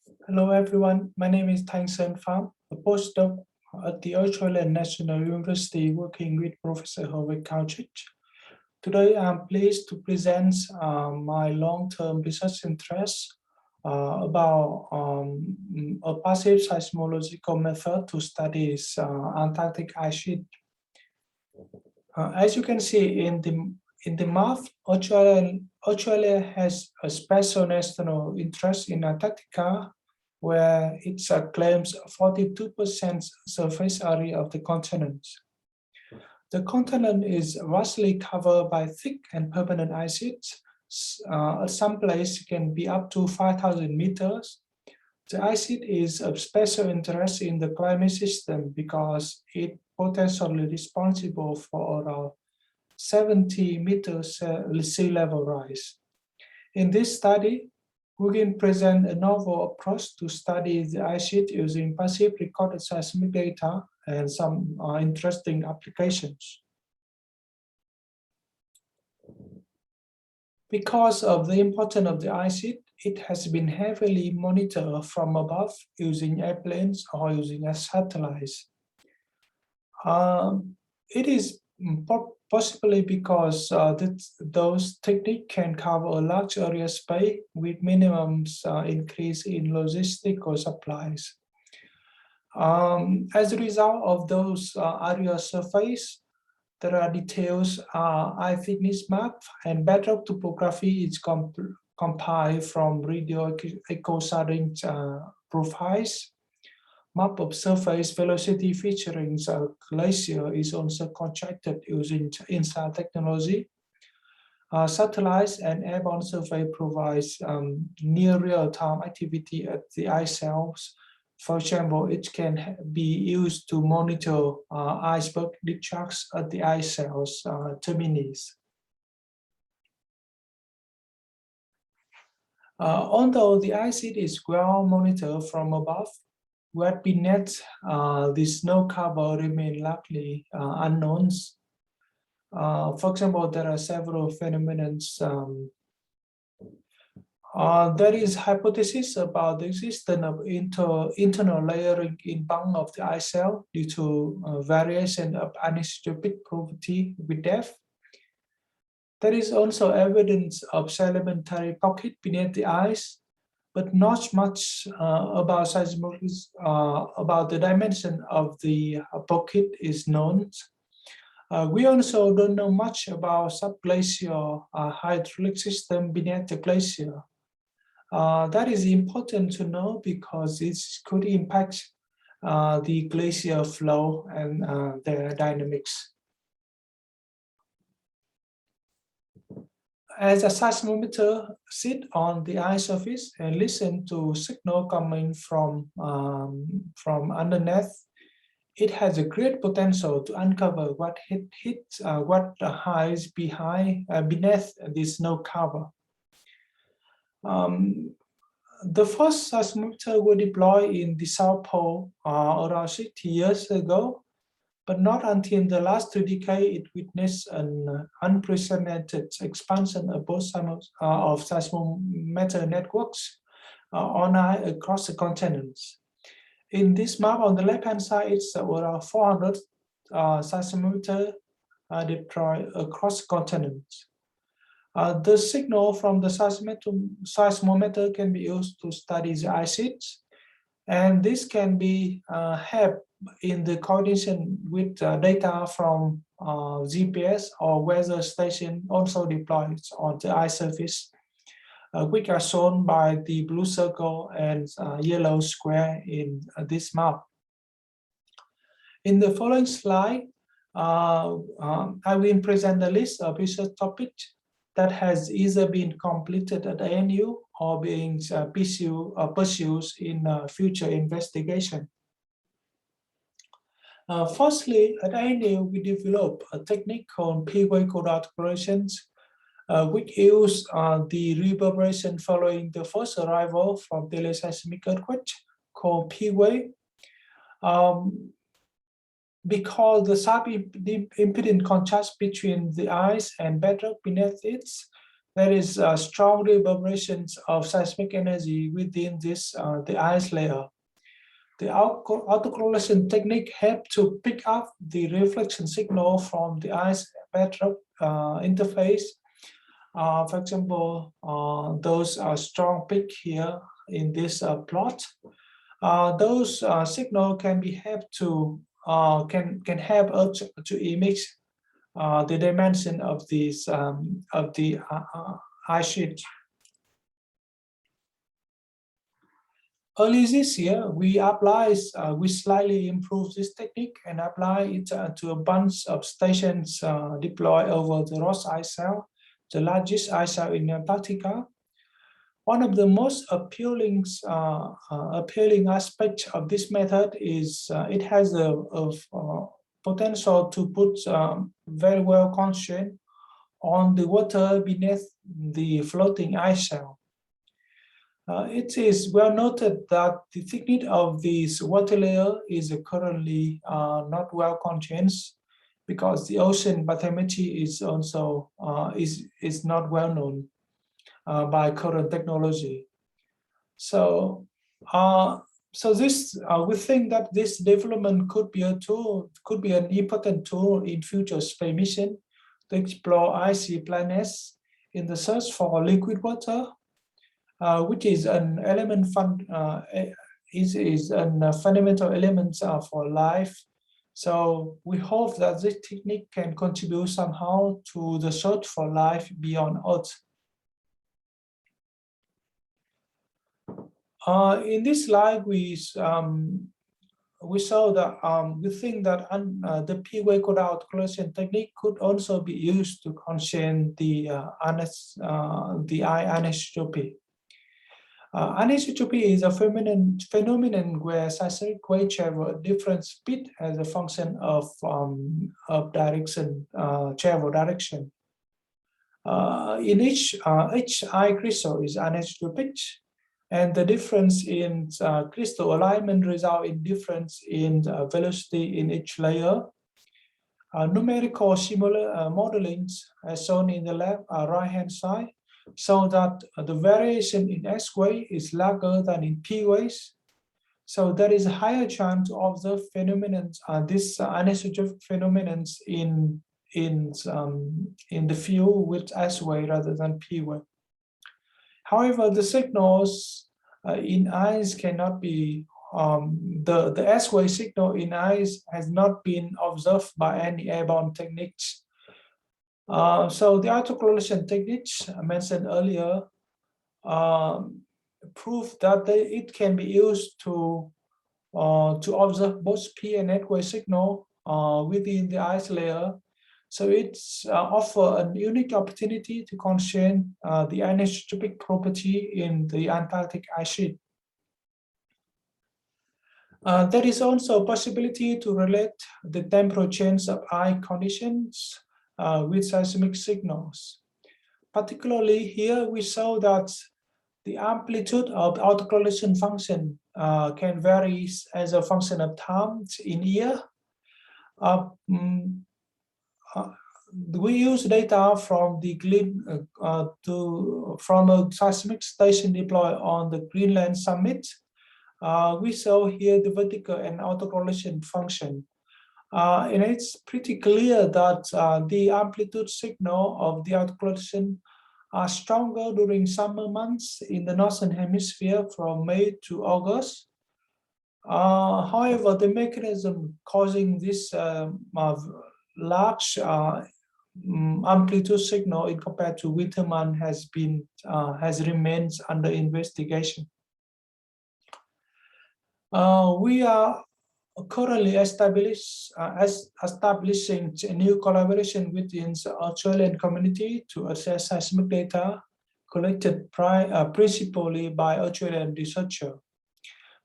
Hello everyone, my name is Thanh Sơn Pham, a postdoc at the Australian National University working with Professor Hervé Kauchich. Today I'm pleased to present my long-term research interests about a passive seismological method to study Antarctic ice sheet. As you can see in the map, Australia has a special national interest in Antarctica, where it claims 42% surface area of the continent. The continent is vastly covered by thick and permanent ice sheets. At some places can be up to 5,000 meters. The ice sheet is of special interest in the climate system because it potentially responsible for around 70 meters sea level rise. In this study, we can present a novel approach to study the ice sheet using passive recorded seismic data and some interesting applications. Because of the importance of the ice sheet, it has been heavily monitored from above using airplanes or using a satellites. It is possibly because those techniques can cover a large area space with minimum increase in logistical supplies. As a result of those area surface, there are details eye thickness map and bedrock topography is compiled from radio echo sounding profiles. Map of surface velocity featuring the glacier is also constructed using InSAR technology. Satellites and airborne survey provides near real-time activity at the ice shelves. For example, it can be used to monitor iceberg discharge at the ice shelves terminis. Although the ice sheet is well monitored from above, wet beneath the snow cover remain largely unknowns. For example, there are several phenomena. There is hypothesis about the existence of internal layering in bunk of the ice shell due to variation of anisotropic property with depth. There is also evidence of sedimentary pocket beneath the ice, but not much about about the dimension of the pocket is known. We also don't know much about subglacial hydraulic system beneath the glacier. That is important to know because it could impact the glacier flow and their dynamics. As a seismometer sit on the ice surface and listen to signal coming from underneath, it has a great potential to uncover what hides beneath the snow cover. The first seismometer were deployed in the South Pole around 60 years ago, but not until the last 2 decades it witnessed an unprecedented expansion of both of seismometer networks across the continents. In this map on the left-hand side, it's around 400 seismometers deployed across the continents. The signal from the seismometer can be used to study the ice sheets, and this can be helped in the coordination with data from GPS or weather station also deployed on the ice surface, which are shown by the blue circle and yellow square in this map. In the following slide, I will present a list of research topics that has either been completed at ANU or being pursued in future investigation. Firstly, at ANU, we developed a technique called P-wave codal correlations, which use the reverberation following the first arrival from teleseismic earthquake called P-wave. Because the sharp impedance contrast between the ice and bedrock beneath it there is strong reverberations of seismic energy within this the ice layer. The autocorrelation technique helps to pick up the reflection signal from the ice bedrock interface. For example, those strong peak here in this plot. Those signal can be helped to can help us to image the dimension of these of the ice sheet. Early this year, we slightly improved this technique and apply it to a bunch of stations deployed over the Ross Ice Cell, the largest ice cell in Antarctica. One of the most appealing aspects of this method is it has a potential to put very well constraint on the water beneath the floating ice cell. It is well noted that the thickness of this water layer is currently not well contained because the ocean bathymetry is also is not well known by current technology. So, we think that this development could be a tool, could be an important tool in future space mission to explore icy planets in the search for liquid water, which is an element is a fundamental element for life. So we hope that this technique can contribute somehow to the search for life beyond Earth. In this slide, we saw that we think that the P-way codal autocorrelation technique could also be used to constrain the eye anisotropy. Anisotropy is a phenomenon where seismic wave travel at different speed as a function of direction, travel direction. In each eye crystal is anisotropic, and the difference in crystal alignment result in difference in velocity in each layer. Numerical modeling, as shown in the left right-hand side, so that the variation in S-wave is larger than in P-waves. So there is a higher chance to observe phenomena, this anisotropic phenomena in the field with S-wave rather than P-wave. However, the signals in eyes cannot be, the S-wave signal in eyes has not been observed by any airborne techniques. So the autocorrelation techniques I mentioned earlier prove that it can be used to observe both P and S-wave signal within the ice layer. So it's offer a unique opportunity to constrain the anisotropic property in the Antarctic ice sheet. There is also a possibility to relate the temporal change of eye conditions with seismic signals. Particularly here, we saw that the amplitude of autocorrelation function can vary as a function of time in year. We use data from the from a seismic station deployed on the Greenland summit. We saw here the vertical and autocorrelation function. And it's pretty clear that the amplitude signal of the autocorrelation are stronger during summer months in the Northern Hemisphere from May to August. However, the mechanism causing this large amplitude signal in compared to winter month has remained under investigation. We are currently establishing a new collaboration within the Australian community to assess seismic data collected principally by Australian researchers.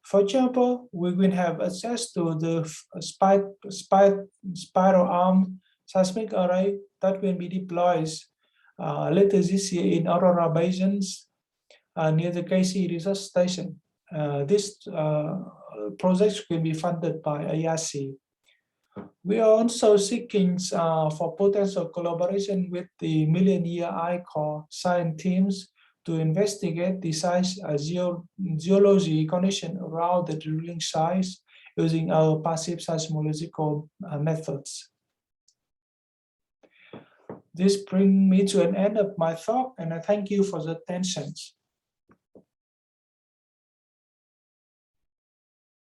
For example, we will have access to the spiral arm seismic array that will be deployed later this year in Aurora Basins near the Casey Research Station. This project will be funded by ARC. We are also seeking for potential collaboration with the Millennium I-Core science teams to investigate the geology condition around the drilling sites using our passive seismological methods. This brings me to an end of my talk, and I thank you for the attention.